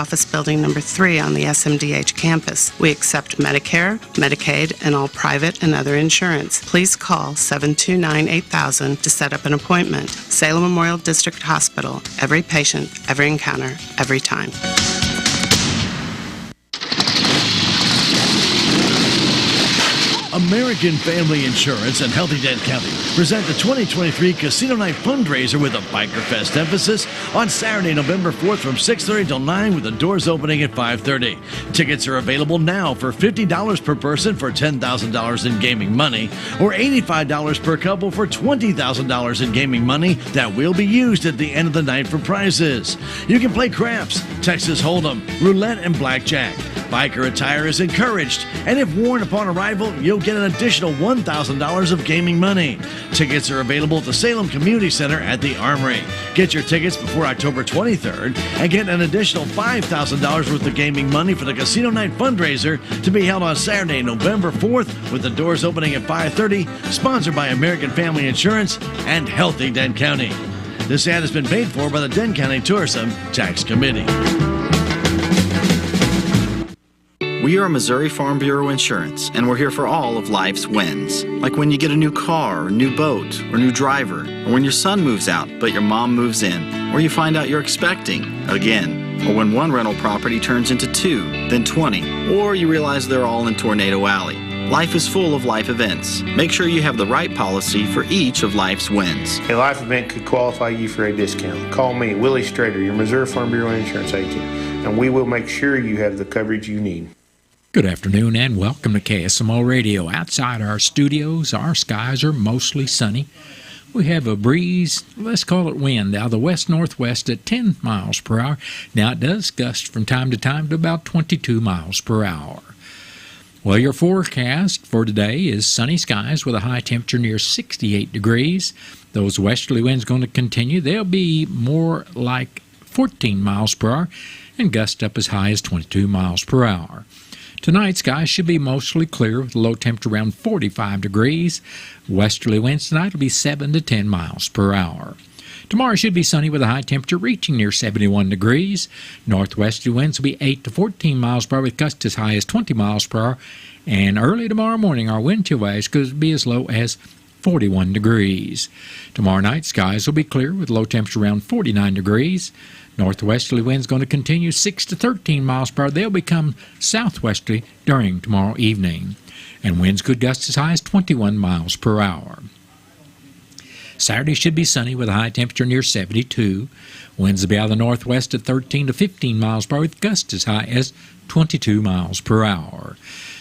Office Building number 3 on the SMDH campus. We accept Medicare, Medicaid, and all private and other insurance. Please call 729-8000 to set up an appointment. Salem Memorial District Hospital. Every patient, every encounter, every time. American Family Insurance and Healthy Dent County present the 2023 Casino Night Fundraiser with a Biker Fest emphasis on Saturday, November 4th from 6:30 till 9 with the doors opening at 5:30. Tickets are available now for $50 per person for $10,000 in gaming money or $85 per couple for $20,000 in gaming money that will be used at the end of the night for prizes. You can play craps, Texas Hold'em, roulette, and blackjack. Biker attire is encouraged, and if worn upon arrival, you'll get an additional $1,000 of gaming money. Tickets are available at the Salem Community Center at the Armory. Get your tickets before October 23rd and get an additional $5,000 worth of gaming money for the Casino Night Fundraiser to be held on Saturday, November 4th, with the doors opening at 5:30, sponsored by American Family Insurance and Healthy Dent County. This ad has been paid for by the Dent County Tourism Tax Committee. We are Missouri Farm Bureau Insurance, and we're here for all of life's wins. Like when you get a new car, or new boat, or new driver, or when your son moves out but your mom moves in, or you find out you're expecting again, or when one rental property turns into 2, then 20, or you realize they're all in Tornado Alley. Life is full of life events. Make sure you have the right policy for each of life's wins. A life event could qualify you for a discount. Call me, Willie Strader, your Missouri Farm Bureau Insurance agent, and we will make sure you have the coverage you need. Good afternoon and welcome to KSMO Radio. Outside our studios, our skies are mostly sunny. We have a breeze, let's call it wind, out of the west-northwest at 10 miles per hour. Now it does gust from time to time to about 22 miles per hour. Well, your forecast for today is sunny skies with a high temperature near 68 degrees. Those westerly winds going to continue. They'll be more like 14 miles per hour and gust up as high as 22 miles per hour. Tonight, skies should be mostly clear with a low temperature around 45 degrees. Westerly winds tonight will be 7 to 10 miles per hour. Tomorrow should be sunny with a high temperature reaching near 71 degrees. Northwesterly winds will be 8 to 14 miles per hour with gusts as high as 20 miles per hour. And early tomorrow morning, our wind chill values could be as low as 41 degrees. Tomorrow night, skies will be clear with low temperature around 49 degrees. Northwesterly winds going to continue 6 to 13 miles per hour. They'll become southwesterly during tomorrow evening. And winds could gust as high as 21 miles per hour. Saturday should be sunny with a high temperature near 72. Winds will be out of the northwest at 13 to 15 miles per hour with gusts as high as 22 miles per hour.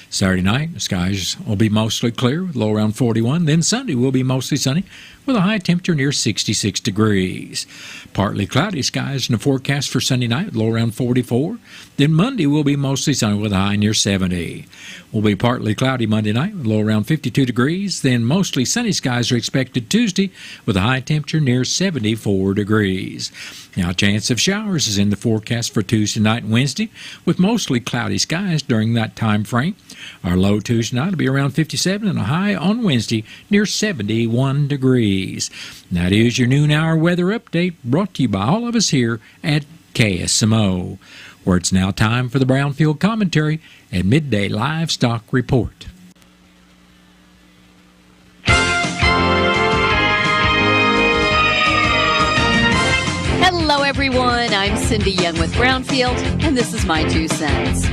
Saturday night, the skies will be mostly clear with low around 41. Then Sunday will be mostly sunny with a high temperature near 66 degrees. Partly cloudy skies in the forecast for Sunday night with low around 44. Then Monday will be mostly sunny with a high near 70. Will be partly cloudy Monday night with low around 52 degrees. Then mostly sunny skies are expected Tuesday with a high temperature near 74 degrees. Now, chance of showers is in the forecast for Tuesday night and Wednesday with mostly cloudy skies during that time frame. Our low Tuesday night will be around 57 and a high on Wednesday near 71 degrees. Now, that is your noon hour weather update brought to you by all of us here at KSMO, where it's now time for the Brownfield Commentary and Midday Livestock Report. Hello, everyone. I'm Cindy Young with Brownfield, and this is my 2 cents.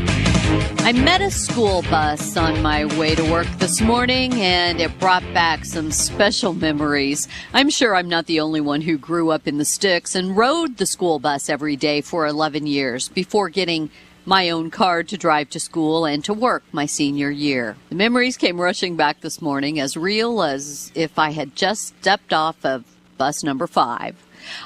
I met a school bus on my way to work this morning, and it brought back some special memories. I'm sure I'm not the only one who grew up in the sticks and rode the school bus every day for 11 years before getting my own car to drive to school and to work my senior year. The memories came rushing back this morning, as real as if I had just stepped off of bus number 5.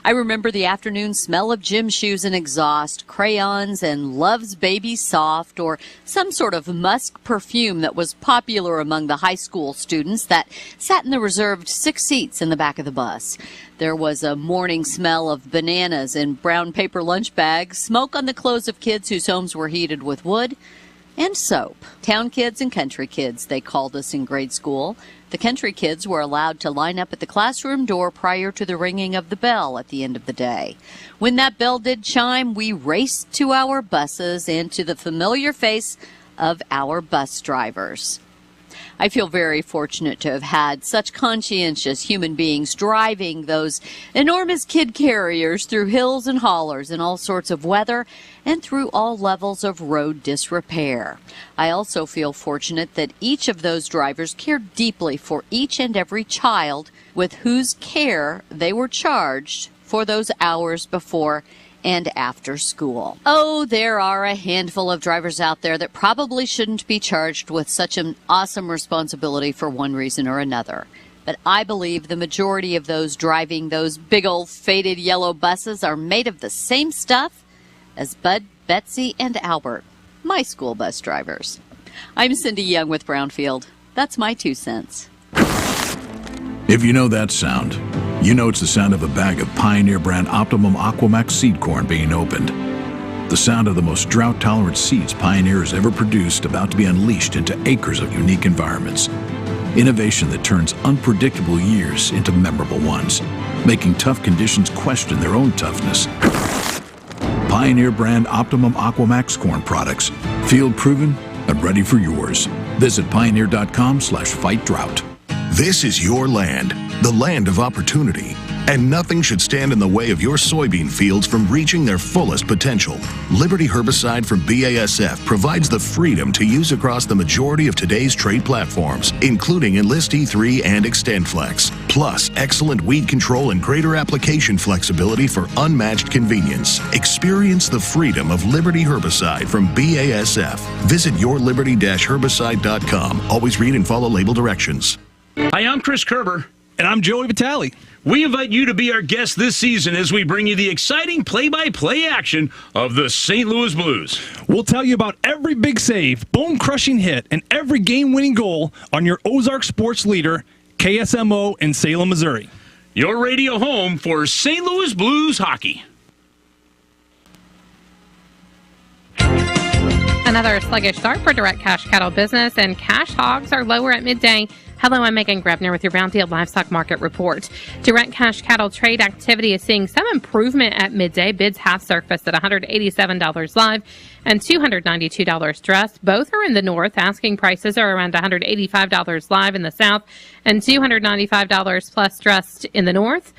I remember the afternoon smell of gym shoes and exhaust, crayons and Love's Baby Soft, or some sort of musk perfume that was popular among the high school students that sat in the reserved 6 seats in the back of the bus. There was a morning smell of bananas in brown paper lunch bags, smoke on the clothes of kids whose homes were heated with wood, and soap. Town kids and country kids, they called us in grade school. The country kids were allowed to line up at the classroom door prior to the ringing of the bell at the end of the day. When that bell did chime, we raced to our buses and to the familiar face of our bus drivers. I feel very fortunate to have had such conscientious human beings driving those enormous kid carriers through hills and hollers in all sorts of weather and through all levels of road disrepair. I also feel fortunate that each of those drivers cared deeply for each and every child with whose care they were charged for those hours before and after school. Oh, there are a handful of drivers out there that probably shouldn't be charged with such an awesome responsibility for one reason or another. But I believe the majority of those driving those big old faded yellow buses are made of the same stuff as Bud, Betsy, and Albert, my school bus drivers. I'm Cindy Young with Brownfield. That's my 2 cents. If you know that sound, you know it's the sound of a bag of Pioneer brand Optimum Aquamax seed corn being opened. The sound of the most drought-tolerant seeds Pioneer has ever produced, about to be unleashed into acres of unique environments. Innovation that turns unpredictable years into memorable ones, making tough conditions question their own toughness. Pioneer brand Optimum Aquamax corn products, field proven and ready for yours. Visit pioneer.com/fight-drought. This is your land, the land of opportunity, and nothing should stand in the way of your soybean fields from reaching their fullest potential. Liberty herbicide from BASF provides the freedom to use across the majority of today's trade platforms, including Enlist E3 and XtendFlex, plus excellent weed control and greater application flexibility for unmatched convenience. Experience the freedom of Liberty herbicide from BASF. Visit yourliberty-herbicide.com. Always read and follow label directions. Hi, I'm Chris Kerber. And I'm Joey Vitale. We invite you to be our guest this season as we bring you the exciting play-by-play action of the St. Louis Blues. We'll tell you about every big save, bone-crushing hit, and every game-winning goal on your Ozark sports leader, KSMO in Salem, Missouri. Your radio home for St. Louis Blues hockey. Another sluggish start for direct cash cattle business, and cash hogs are lower at midday. Hello, I'm Megan Grebner with your Brownfield Livestock Market Report. Direct cash cattle trade activity is seeing some improvement at midday. Bids have surfaced at $187 live and $292 dressed. Both are in the north. Asking prices are around $185 live in the south and $295 plus dressed in the north.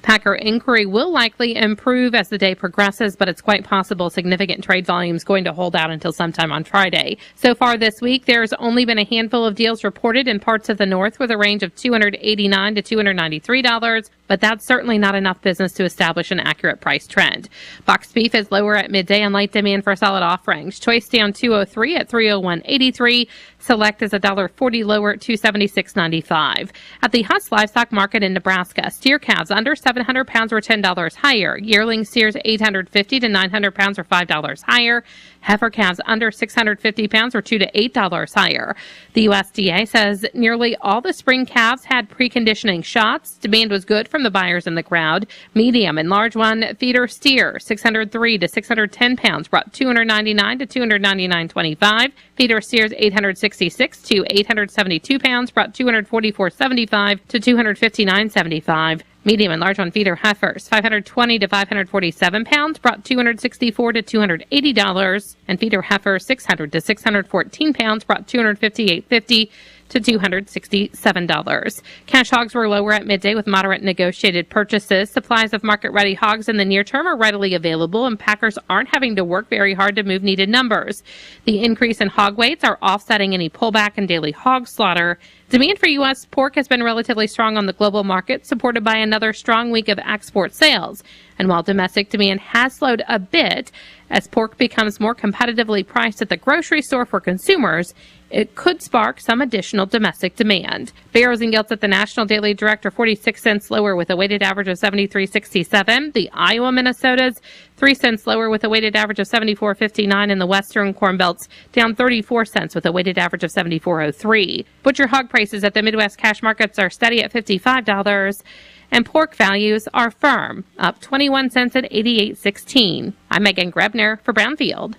Packer inquiry will likely improve as the day progresses, but it's quite possible significant trade volume is going to hold out until sometime on Friday. So far this week, there's only been a handful of deals reported in parts of the north with a range of $289 to $293, but that's certainly not enough business to establish an accurate price trend. Boxed beef is lower at midday on light demand for solid offerings. Choice down $203 at $301.83. Select is $1.40 lower at $276.95. At the Huss Livestock Market in Nebraska, steer calves under 700 pounds were $10 higher. Yearling steers 850 to 900 pounds were $5 higher. Heifer calves under 650 pounds were $2 to $8 higher. The USDA says nearly all the spring calves had preconditioning shots. Demand was good from the buyers in the crowd. Medium and large one feeder steer 603 to 610 pounds brought $299 to $299.25. Feeder steers 866 to 872 pounds brought $244.75 to $259.75. Medium and large on feeder heifers, 520 to 547 pounds, brought $264 to $280, and feeder heifers, 600 to 614 pounds, brought $258.50 to $267. Cash hogs were lower at midday with moderate negotiated purchases. Supplies of market-ready hogs in the near term are readily available, and packers aren't having to work very hard to move needed numbers. The increase in hog weights are offsetting any pullback in daily hog slaughter. Demand for U.S. pork has been relatively strong on the global market, supported by another strong week of export sales. And while domestic demand has slowed a bit, as pork becomes more competitively priced at the grocery store for consumers, it could spark some additional domestic demand. Barrows and Gilts at the National Daily Direct are 46 cents lower with a weighted average of 73.67. The Iowa Minnesotas 3 cents lower with a weighted average of 74.59, and the Western Corn Belts down 34 cents with a weighted average of 74.03. Butcher hog prices at the Midwest cash markets are steady at $55. And pork values are firm, up 21 cents at 88.16. I'm Megan Grebner for Brownfield.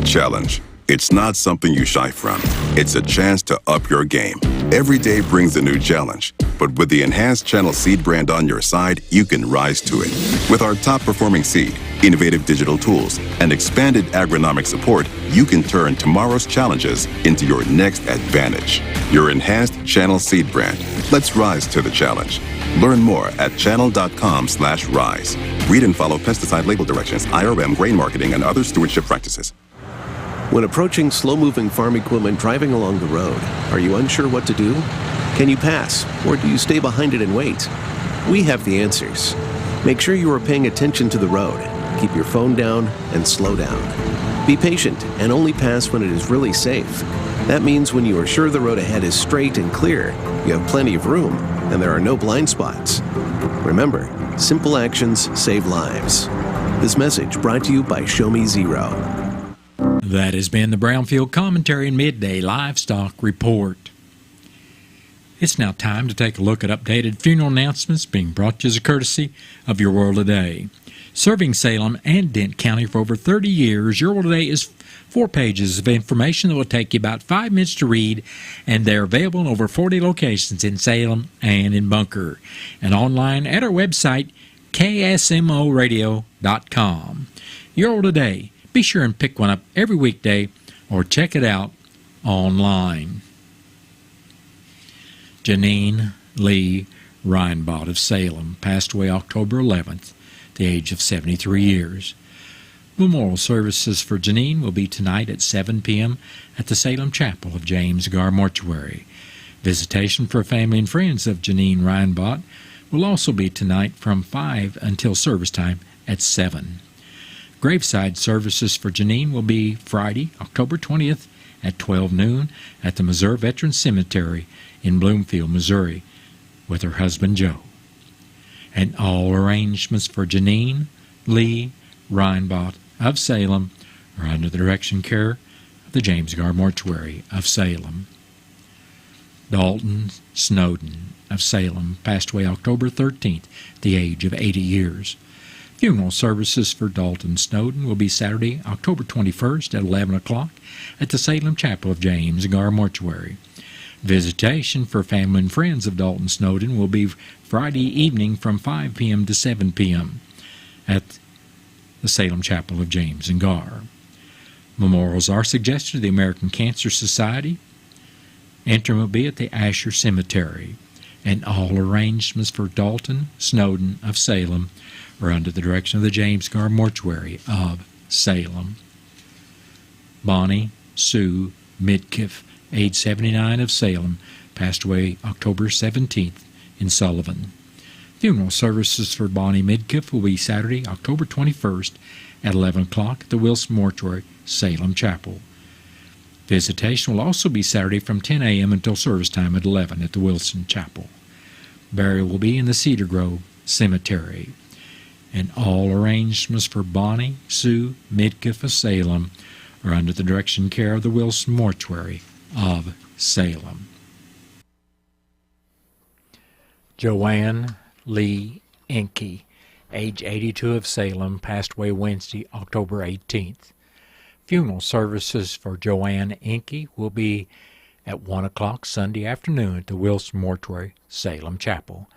Challenge. It's not something you shy from. It's a chance to up your game. Every day brings a new challenge, but with the enhanced Channel Seed brand on your side, you can rise to it. With our top-performing seed, innovative digital tools, and expanded agronomic support, you can turn tomorrow's challenges into your next advantage. Your enhanced Channel Seed brand. Let's rise to the challenge. Learn more at channel.com/rise. Read and follow pesticide label directions, IRM, grain marketing, and other stewardship practices. When approaching slow-moving farm equipment driving along the road, are you unsure what to do? Can you pass, or do you stay behind it and wait? We have the answers. Make sure you are paying attention to the road. Keep your phone down and slow down. Be patient and only pass when it is really safe. That means when you are sure the road ahead is straight and clear, you have plenty of room, and there are no blind spots. Remember, simple actions save lives. This message brought to you by Show Me Zero. That has been the Brownfield Commentary and Midday Livestock Report. It's now time to take a look at updated funeral announcements being brought to you as a courtesy of Your World Today. Serving Salem and Dent County for over 30 years, Your World Today is 4 pages of information that will take you about 5 minutes to read, and they're available in over 40 locations in Salem and in Bunker, and online at our website, KSMOradio.com. Your World Today. Be sure and pick one up every weekday or check it out online. Janine Lee Reinbott of Salem passed away October 11th, at the age of 73 years. Memorial services for Janine will be tonight at 7 p.m. at the Salem Chapel of James Gar Mortuary. Visitation for family and friends of Janine Reinbott will also be tonight from 5 until service time at 7. Graveside services for Janine will be Friday, October 20th at 12 noon at the Missouri Veterans Cemetery in Bloomfield, Missouri, with her husband Joe. And all arrangements for Janine Lee Reinbott of Salem are under the direction and care of the James Gar Mortuary of Salem. Dalton Snowden of Salem passed away October 13th at the age of 80 years. Funeral services for Dalton Snowden will be Saturday, October 21st at 11 o'clock at the Salem Chapel of James Gar Mortuary. Visitation for family and friends of Dalton Snowden will be Friday evening from 5 p.m. to 7 p.m. at the Salem Chapel of James and Gar. Memorials are suggested to the American Cancer Society. Entering will be at the Asher Cemetery, and all arrangements for Dalton Snowden of Salem are under the direction of the James Gar Mortuary of Salem. Bonnie Sue Midkiff, age 79 of Salem, passed away October 17th in Sullivan. Funeral services for Bonnie Midkiff will be Saturday, October 21st at 11 o'clock at the Wilson Mortuary, Salem Chapel. Visitation will also be Saturday from 10 a.m. until service time at 11 at the Wilson Chapel. Burial will be in the Cedar Grove Cemetery. And all arrangements for Bonnie Sue Midkiff of Salem are under the direction and care of the Wilson Mortuary of Salem. Joanne Lee Inke, age 82 of Salem, passed away Wednesday, October 18th. Funeral services for Joanne Inke will be at 1 o'clock Sunday afternoon at the Wilson Mortuary, Salem Chapel.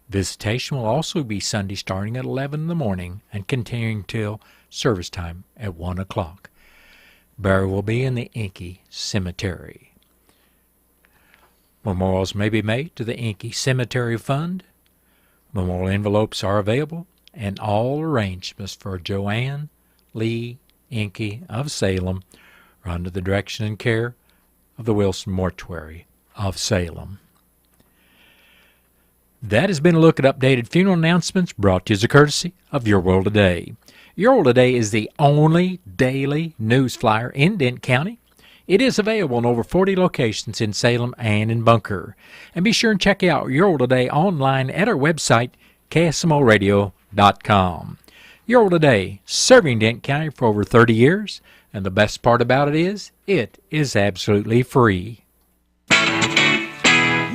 Visitation will also be Sunday starting at 11 in the morning and continuing till service time at 1 o'clock. Burial will be in the Inke Cemetery. Memorials may be made to the Inke Cemetery Fund. Memorial envelopes are available, and all arrangements for Joanne Lee Inke of Salem are under the direction and care of the Wilson Mortuary of Salem. That has been a look at updated funeral announcements brought to you as a courtesy of Your World Today. Your World Today is the only daily news flyer in Dent County. It is available in over 40 locations in Salem and in Bunker. And be sure and check out Your World Today online at our website, KSMOradio.com. Your World Today, serving Dent County for over 30 years. And the best part about it is absolutely free.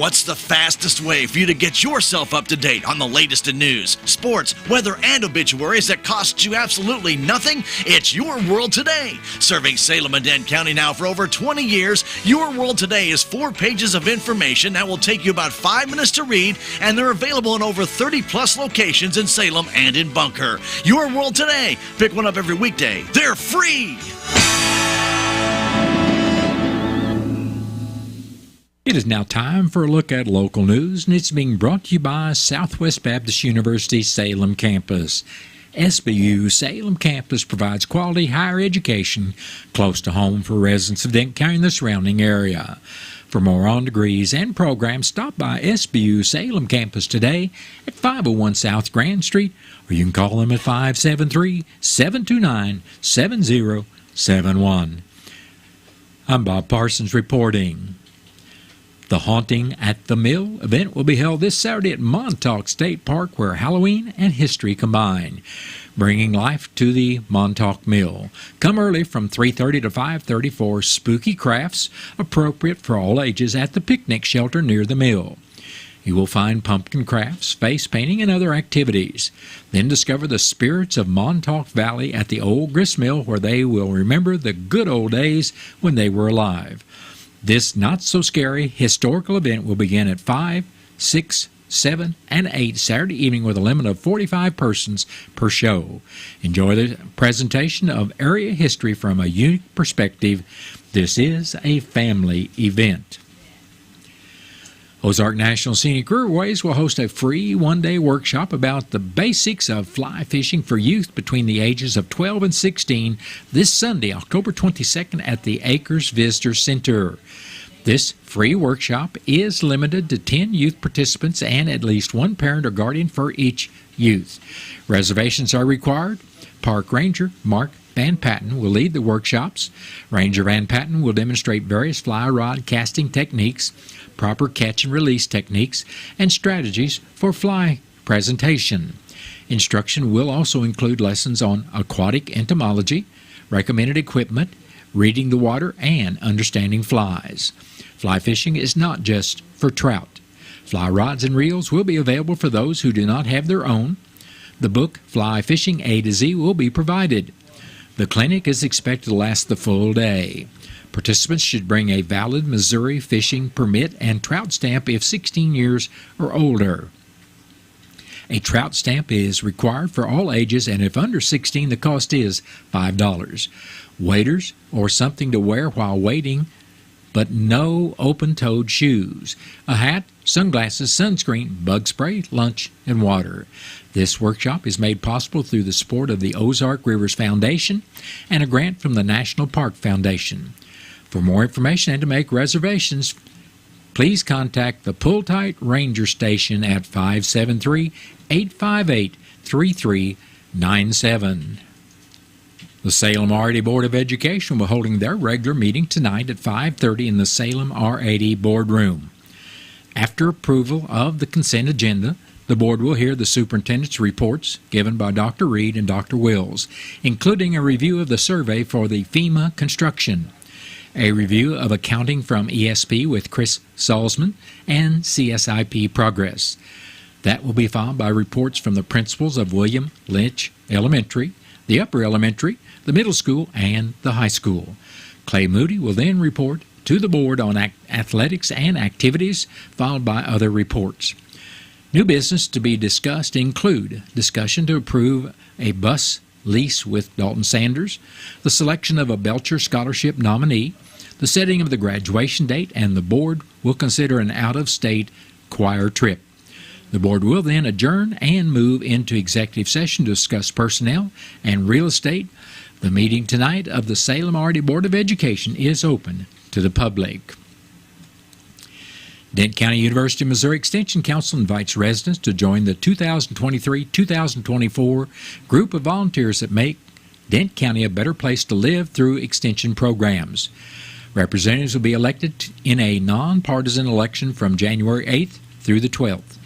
What's the fastest way for you to get yourself up to date on the latest in news, sports, weather, and obituaries that cost you absolutely nothing? It's Your World Today. Serving Salem and Dent County now for over 20 years, Your World Today is 4 pages of information that will take you about 5 minutes to read, and they're available in over 30-plus locations in Salem and in Bunker. Your World Today. Pick one up every weekday. They're free! It is now time for a look at local news, and it's being brought to you by Southwest Baptist University Salem Campus. SBU Salem Campus provides quality higher education close to home for residents of Dent County and the surrounding area. For more on degrees and programs, stop by SBU Salem Campus today at 501 South Grand Street, or you can call them at 573-729-7071. I'm Bob Parsons reporting. The Haunting at the Mill event will be held this Saturday at Montauk State Park, where Halloween and history combine, bringing life to the Montauk Mill. Come early from 3:30 to 5:30 for spooky crafts appropriate for all ages at the picnic shelter near the mill. You will find pumpkin crafts, face painting, and other activities. Then discover the spirits of Montauk Valley at the old grist mill, where they will remember the good old days when they were alive. This not-so-scary historical event will begin at 5, 6, 7, and 8 Saturday evening with a limit of 45 persons per show. Enjoy the presentation of area history from a unique perspective. This is a family event. Ozark National Scenic Riverways will host a free one-day workshop about the basics of fly fishing for youth between the ages of 12 and 16 this Sunday, October 22nd at the Acres Visitor Center. This free workshop is limited to 10 youth participants and at least one parent or guardian for each youth. Reservations are required. Park Ranger Mark Van Patten will lead the workshops. Ranger Van Patten will demonstrate various fly rod casting techniques, proper catch and release techniques, and strategies for fly presentation. Instruction will also include lessons on aquatic entomology, recommended equipment, reading the water, and understanding flies. Fly fishing is not just for trout. Fly rods and reels will be available for those who do not have their own. The book Fly Fishing A to Z will be provided. The clinic is expected to last the full day. Participants should bring a valid Missouri fishing permit and trout stamp if 16 years or older. A trout stamp is required for all ages, and if under 16, the cost is $5. Waders or something to wear while wading, but no open-toed shoes. A hat, sunglasses, sunscreen, bug spray, lunch, and water. This workshop is made possible through the support of the Ozark Rivers Foundation and a grant from the National Park Foundation. For more information and to make reservations, please contact the Pull Tight Ranger Station at 573-858-3397. The Salem R80 Board of Education will be holding their regular meeting tonight at 5:30 in the Salem R80 Boardroom. After approval of the consent agenda, the board will hear the superintendent's reports given by Dr. Reed and Dr. Wills, including a review of the survey for the FEMA construction, a review of accounting from ESP with Chris Salzman, and CSIP progress. That will be followed by reports from the principals of William Lynch Elementary, the upper elementary, the middle school, and the high school. Clay Moody will then report to the board on athletics and activities, followed by other reports. New business to be discussed include discussion to approve a bus lease with Dalton Sanders, the selection of a Belcher Scholarship nominee, the setting of the graduation date, and the board will consider an out-of-state choir trip. The board will then adjourn and move into executive session to discuss personnel and real estate. The meeting tonight of the Salem R80 Board of Education is open to the public. Dent County University Missouri Extension Council invites residents to join the 2023-2024 group of volunteers that make Dent County a better place to live through extension programs. Representatives will be elected in a nonpartisan election from January 8th through the 12th.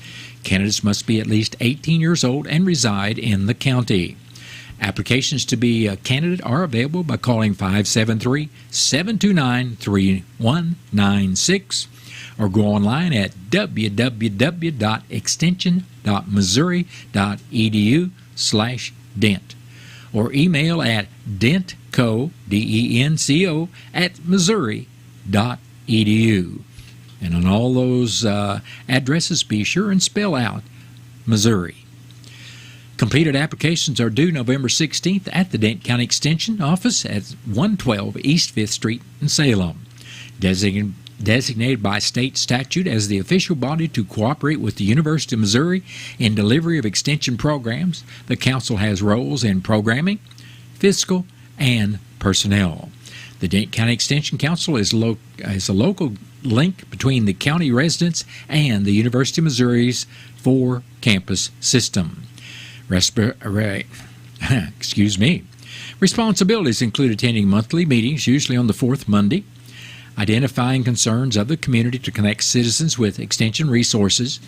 Candidates must be at least 18 years old and reside in the county. Applications to be a candidate are available by calling 573-729-3196 or go online at www.extension.missouri.edu/dent or email at dentco, D-E-N-C-O, at missouri.edu. And on all those addresses, be sure and spell out Missouri. Completed applications are due November 16th at the Dent County Extension Office at 112 East 5th Street in Salem. Designated by state statute as the official body to cooperate with the University of Missouri in delivery of extension programs, the Council has roles in programming, fiscal, and personnel. The Dent County Extension Council is a local link between the county residents and the University of Missouri's four-campus system. Responsibilities include attending monthly meetings, usually on the fourth Monday, identifying concerns of the community to connect citizens with extension resources,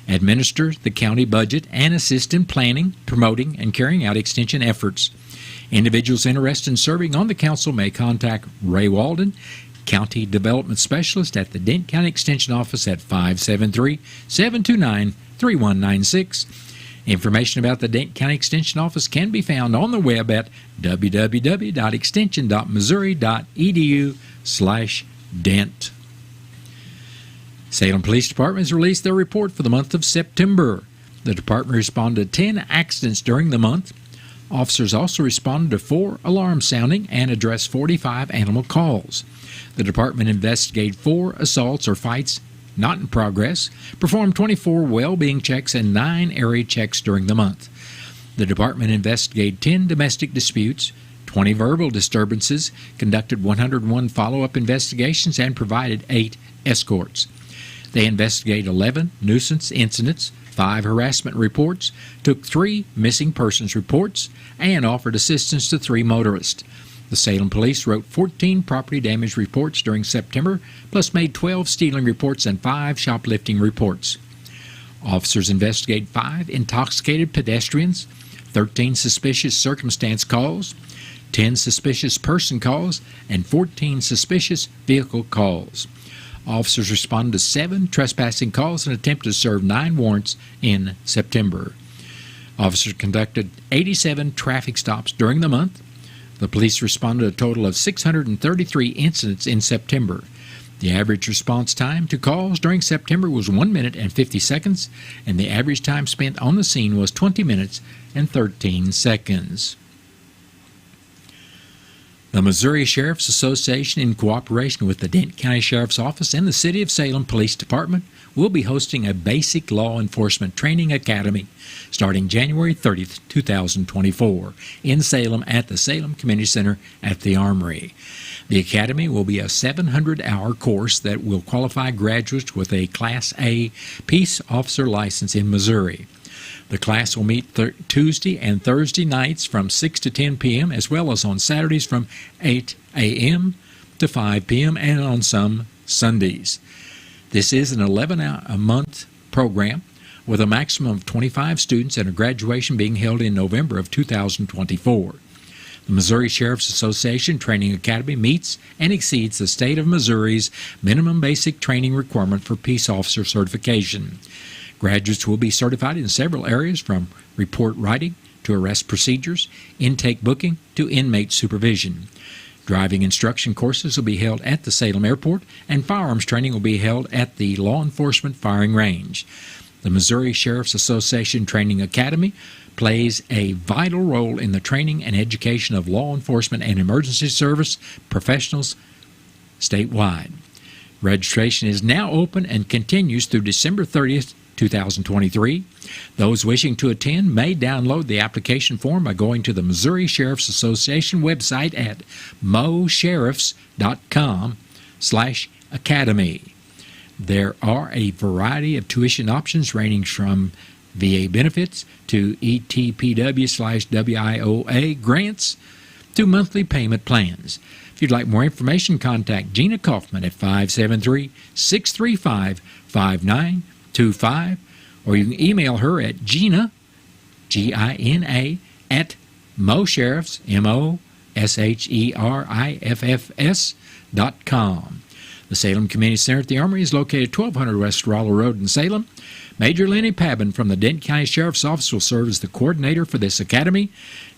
administer the county budget, and assist in planning, promoting, and carrying out extension efforts. Individuals interested in serving on the council may contact Ray Walden, County Development Specialist at the Dent County Extension Office at 573-729-3196. Information about the Dent County Extension Office can be found on the web at www.extension.missouri.edu/dent. Salem Police Department has released their report for the month of September. The department responded to 10 accidents during the month. Officers also responded to 4 alarms sounding and addressed 45 animal calls. The department investigated 4 assaults or fights not in progress, performed 24 well-being checks and 9 area checks during the month. The department investigated 10 domestic disputes, 20 verbal disturbances, conducted 101 follow-up investigations, and provided 8 escorts. They investigated 11 nuisance incidents, 5 harassment reports, took 3 missing persons reports, and offered assistance to 3 motorists. The Salem Police wrote 14 property damage reports during September, plus made 12 stealing reports and 5 shoplifting reports. Officers investigated 5 intoxicated pedestrians, 13 suspicious circumstance calls, 10 suspicious person calls, and 14 suspicious vehicle calls. Officers responded to 7 trespassing calls and attempted to serve 9 warrants in September. Officers conducted 87 traffic stops during the month. The police responded to a total of 633 incidents in September. The average response time to calls during September was 1 minute and 50 seconds, and the average time spent on the scene was 20 minutes and 13 seconds. The Missouri Sheriff's Association, in cooperation with the Dent County Sheriff's Office and the City of Salem Police Department, will be hosting a basic law enforcement training academy starting January 30th, 2024, in Salem at the Salem Community Center at the Armory. The academy will be a 700-hour course that will qualify graduates with a Class A peace officer license in Missouri. The class will meet Tuesday and Thursday nights from 6 to 10 p.m., as well as on Saturdays from 8 a.m. to 5 p.m., and on some Sundays. This is an 11-month program with a maximum of 25 students and a graduation being held in November of 2024. The Missouri Sheriff's Association Training Academy meets and exceeds the state of Missouri's minimum basic training requirement for peace officer certification. Graduates will be certified in several areas, from report writing to arrest procedures, intake booking to inmate supervision. Driving instruction courses will be held at the Salem Airport, and firearms training will be held at the Law Enforcement Firing Range. The Missouri Sheriff's Association Training Academy plays a vital role in the training and education of law enforcement and emergency service professionals statewide. Registration is now open and continues through December 30th, 2023. Those wishing to attend may download the application form by going to the Missouri Sheriff's Association website at mosheriffs.com/academy. There are a variety of tuition options ranging from VA benefits to ETPW/WIOA grants to monthly payment plans. If you'd like more information, contact Gina Kaufman at 573-635-5925, or you can email her at Gina, Gina, at Mo Sheriffs, MOSHERIFFS.com. The Salem Community Center at the Armory is located 1200 West Rolla Road in Salem. Major Lenny Pabin from the Denton County Sheriff's Office will serve as the coordinator for this academy.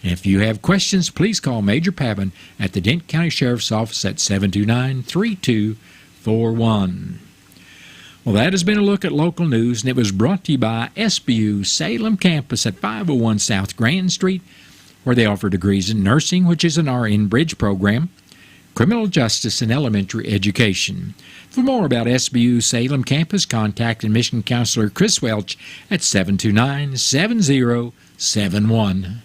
And if you have questions, please call Major Pabin at the Denton County Sheriff's Office at 729-3241. Well, that has been a look at local news, and it was brought to you by SBU Salem Campus at 501 South Grand Street, where they offer degrees in nursing, which is an RN Bridge program, criminal justice, and elementary education. For more about SBU Salem Campus, contact admission counselor Chris Welch at 729-7071.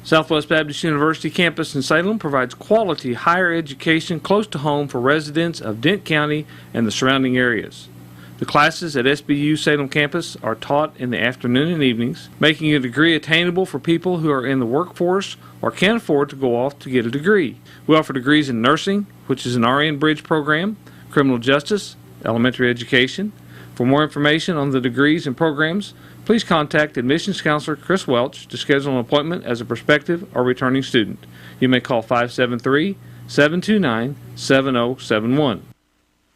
Southwest Baptist University campus in Salem provides quality higher education close to home for residents of Dent County and the surrounding areas. The classes at SBU Salem campus are taught in the afternoon and evenings, making a degree attainable for people who are in the workforce or can't afford to go off to get a degree. We offer degrees in nursing, which is an RN Bridge program, criminal justice, elementary education. For more information on the degrees and programs, please contact admissions counselor Chris Welch to schedule an appointment as a prospective or returning student. You may call 573-729-7071.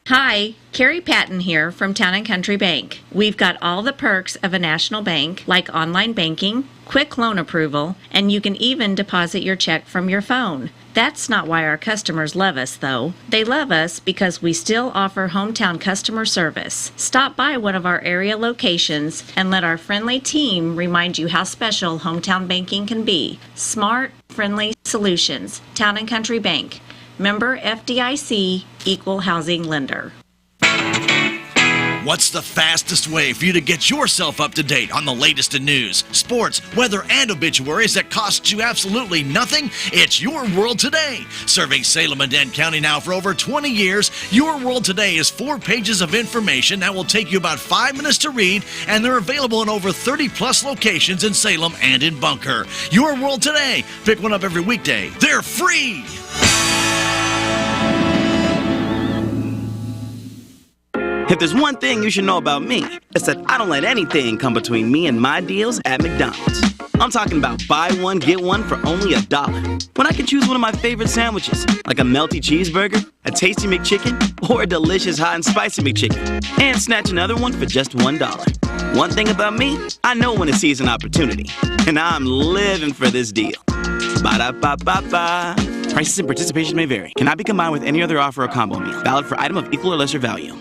Hi, Carrie Patton here from Town & Country Bank. We've got all the perks of a national bank, like online banking, quick loan approval, and you can even deposit your check from your phone. That's not why our customers love us, though. They love us because we still offer hometown customer service. Stop by one of our area locations and let our friendly team remind you how special hometown banking can be. Smart, friendly solutions. Town & Country Bank. Member FDIC, Equal Housing Lender. What's the fastest way for you to get yourself up to date on the latest in news, sports, weather, and obituaries that costs you absolutely nothing? It's Your World Today. Serving Salem and Dent County now for over 20 years, Your World Today is 4 pages of information that will take you about 5 minutes to read, and they're available in over 30-plus locations in Salem and in Bunker. Your World Today. Pick one up every weekday. They're free. If there's one thing you should know about me, it's that I don't let anything come between me and my deals at McDonald's. I'm talking about buy one, get one for only $1. When I can choose one of my favorite sandwiches, like a melty cheeseburger, a tasty McChicken, or a delicious hot and spicy McChicken, and snatch another one for just $1. One thing about me, I know when to seize an opportunity, and I'm living for this deal. Ba-da-ba-ba-ba. Prices and participation may vary. Cannot be combined with any other offer or combo meal. Valid for item of equal or lesser value.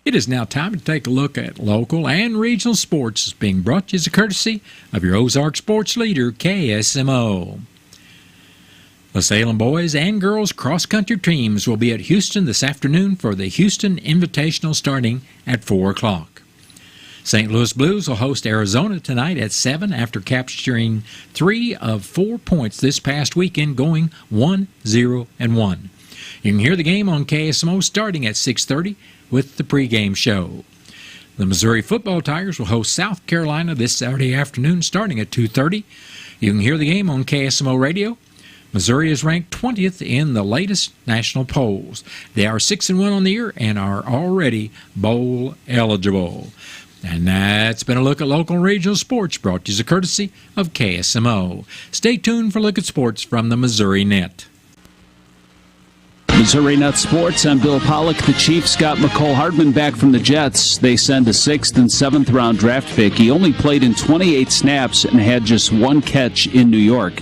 It is now time to take a look at local and regional sports. It's being brought to you as a courtesy of your Ozark sports leader, KSMO. The Salem boys and girls cross-country teams will be at Houston this afternoon for the Houston Invitational starting at 4 o'clock. St. Louis Blues will host Arizona tonight at 7 after capturing 3 of 4 points this past weekend, going 1-0-1. You can hear the game on KSMO starting at 6:30 with the pregame show. The Missouri football Tigers will host South Carolina this Saturday afternoon starting at 2:30. You can hear the game on KSMO Radio. Missouri is ranked 20th in the latest national polls. They are 6-1 on the year and are already bowl eligible. And that's been a look at local and regional sports brought to you as a courtesy of KSMO. Stay tuned for a look at sports from the Missouri Net. Missouri Net Sports, I'm Bill Pollock. The Chiefs got McCole Hardman back from the Jets. They send a 6th and 7th round draft pick. He only played in 28 snaps and had just 1 catch in New York.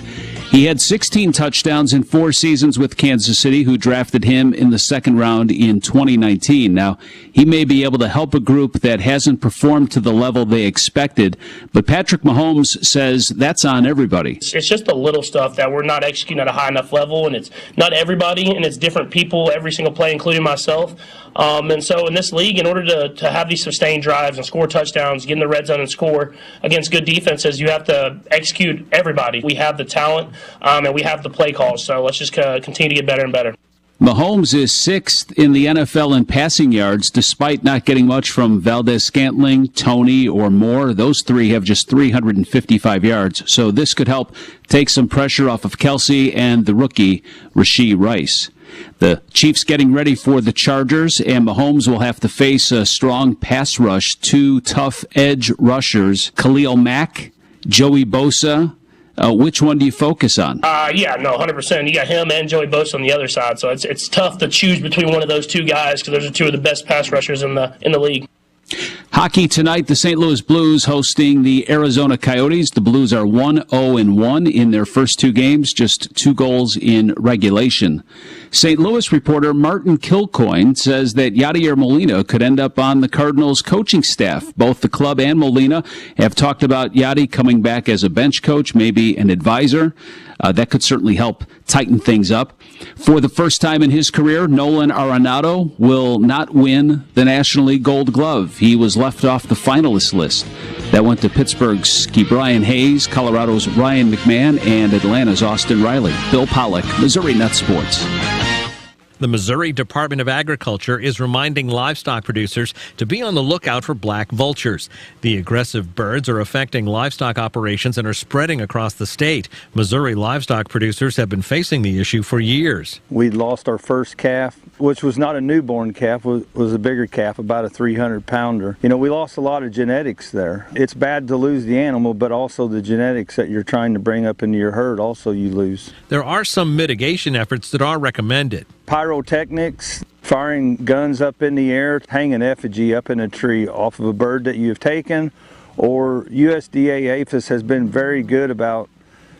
He had 16 touchdowns in 4 seasons with Kansas City, who drafted him in the 2nd round in 2019. Now, he may be able to help a group that hasn't performed to the level they expected, but Patrick Mahomes says that's on everybody. It's just the little stuff that we're not executing at a high enough level, and it's not everybody, and it's different people every single play, including myself. And so in this league, in order to have these sustained drives and score touchdowns, get in the red zone and score against good defenses, you have to execute everybody. We have the talent, and we have the play calls, so let's just continue to get better and better. Mahomes is 6th in the NFL in passing yards, despite not getting much from Valdez-Scantling, Toney, or Moore. Those 3 have just 355 yards, so this could help take some pressure off of Kelsey and the rookie, Rashee Rice. The Chiefs getting ready for the Chargers, and Mahomes will have to face a strong pass rush. 2 tough edge rushers, Khalil Mack, Joey Bosa, Which one do you focus on? 100%. You got him and Joey Bosa on the other side, so it's tough to choose between one of those two guys because those are two of the best pass rushers in the league. Hockey tonight, the St. Louis Blues hosting the Arizona Coyotes. The Blues are 1-0-1 in their first two games, just 2 goals in regulation. St. Louis reporter Martin Kilcoyne says that Yadier Molina could end up on the Cardinals coaching staff. Both the club and Molina have talked about Yadi coming back as a bench coach, maybe an advisor. That could certainly help tighten things up. For the first time in his career, Nolan Arenado will not win the National League Gold Glove. He was left off the finalist list. That went to Pittsburgh's Ke'Bryan Hayes, Colorado's Ryan McMahon, and Atlanta's Austin Riley. Bill Pollock, Missouri Net Sports. The Missouri Department of Agriculture is reminding livestock producers to be on the lookout for black vultures. The aggressive birds are affecting livestock operations and are spreading across the state. Missouri livestock producers have been facing the issue for years. We lost our first calf, which was not a newborn calf, was a bigger calf, about a 300-pounder. We lost a lot of genetics there. It's bad to lose the animal, but also the genetics that you're trying to bring up into your herd also you lose. There are some mitigation efforts that are recommended. Pyrotechnics, firing guns up in the air, hang an effigy up in a tree off of a bird that you have taken, or USDA APHIS has been very good about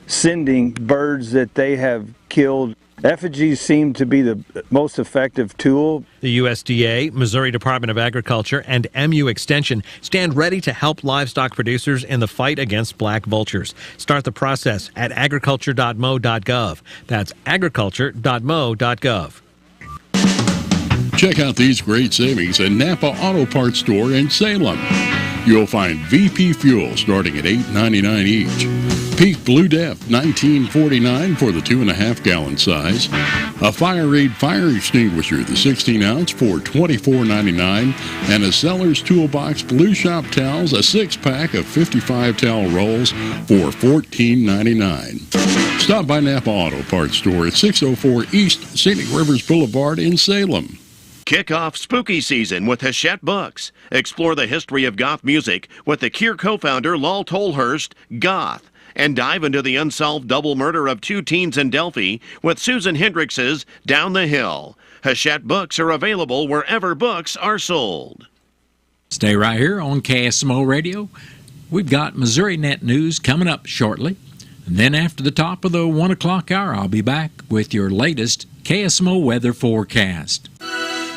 sending birds that they have killed. Effigies seem to be the most effective tool. The USDA, Missouri Department of Agriculture, and MU Extension stand ready to help livestock producers in the fight against black vultures. Start the process at agriculture.mo.gov. That's agriculture.mo.gov. Check out these great savings at Napa Auto Parts Store in Salem. You'll find VP Fuel starting at $8.99 each. Peak Blue Def, $19.49 for the 2.5-gallon size. A Fire-Aid fire extinguisher, the 16-ounce, for $24.99. And a Seller's Toolbox Blue Shop towels, a 6-pack of 55 towel rolls for $14.99. Stop by Napa Auto Parts Store at 604 East Scenic Rivers Boulevard in Salem. Kick off spooky season with Hachette Books. Explore the history of goth music with the Cure co-founder Lol Tolhurst, Goth. And dive into the unsolved double murder of 2 teens in Delphi with Susan Hendricks's Down the Hill. Hachette Books are available wherever books are sold. Stay right here on KSMO Radio. We've got Missouri Net News coming up shortly. And then after the top of the 1 o'clock hour, I'll be back with your latest KSMO weather forecast.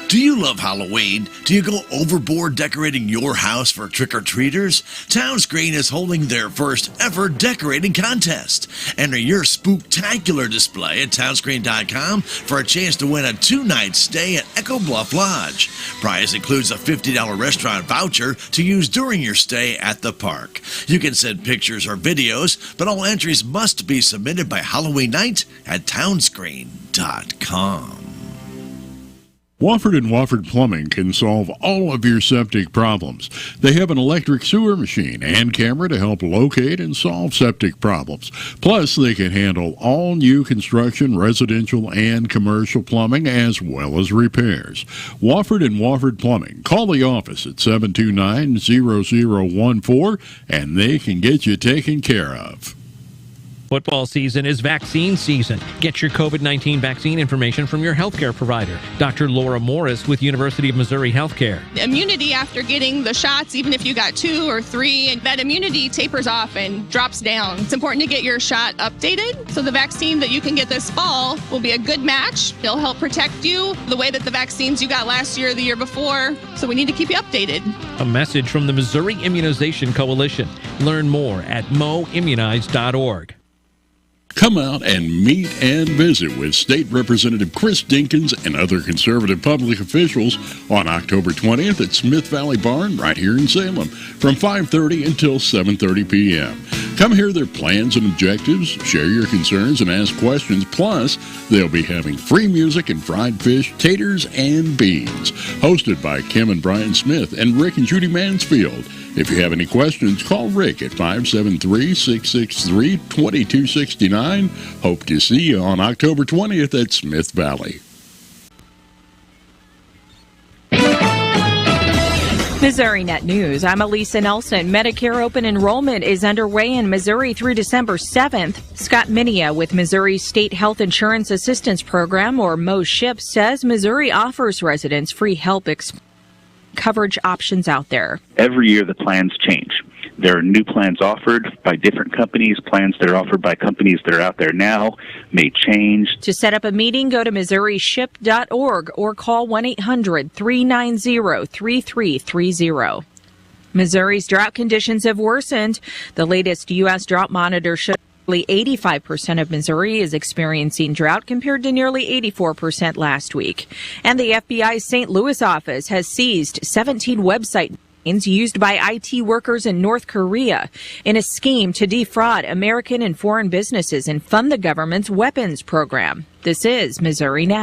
Do you love Halloween? Do you go overboard decorating your house for trick-or-treaters? Towns Green is holding their first ever decorating contest. Enter your spooktacular display at townsgreen.com for a chance to win a 2-night stay at Echo Bluff Lodge. Prize includes a $50 restaurant voucher to use during your stay at the park. You can send pictures or videos, but all entries must be submitted by Halloween night at townsgreen.com. Wofford & Wofford Plumbing can solve all of your septic problems. They have an electric sewer machine and camera to help locate and solve septic problems. Plus, they can handle all new construction, residential, and commercial plumbing, as well as repairs. Wofford & Wofford Plumbing. Call the office at 729-0014, and they can get you taken care of. Football season is vaccine season. Get your COVID-19 vaccine information from your healthcare provider. Dr. Laura Morris with University of Missouri Healthcare. Immunity after getting the shots, even if you got 2 or 3, and that immunity tapers off and drops down. It's important to get your shot updated. So the vaccine that you can get this fall will be a good match. It'll help protect you the way that the vaccines you got last year or the year before. So we need to keep you updated. A message from the Missouri Immunization Coalition. Learn more at moimmunize.org. Come out and meet and visit with State Representative Chris Dinkins and other conservative public officials on October 20th at Smith Valley Barn right here in Salem from 5:30 until 7:30 p.m. Come hear their plans and objectives, share your concerns, and ask questions. Plus, they'll be having free music and fried fish, taters, and beans. Hosted by Kim and Brian Smith and Rick and Judy Mansfield. If you have any questions, call Rick at 573-663-2269. Hope to see you on October 20th at Smith Valley. Missouri Net News. I'm Elisa Nelson. Medicare open enrollment is underway in Missouri through December 7th. Scott Minia with Missouri State Health Insurance Assistance Program, or MOSHIP, says Missouri offers residents free health coverage options out there. Every year the plans change. There are new plans offered by different companies. Plans that are offered by companies that are out there now may change. To set up a meeting, go to MissouriShip.org or call 1-800-390-3330. Missouri's drought conditions have worsened. The latest U.S. drought monitor shows nearly 85% of Missouri is experiencing drought compared to nearly 84% last week. And the FBI's St. Louis office has seized 17 website used by IT workers in North Korea in a scheme to defraud American and foreign businesses and fund the government's weapons program. This is Missouri Now.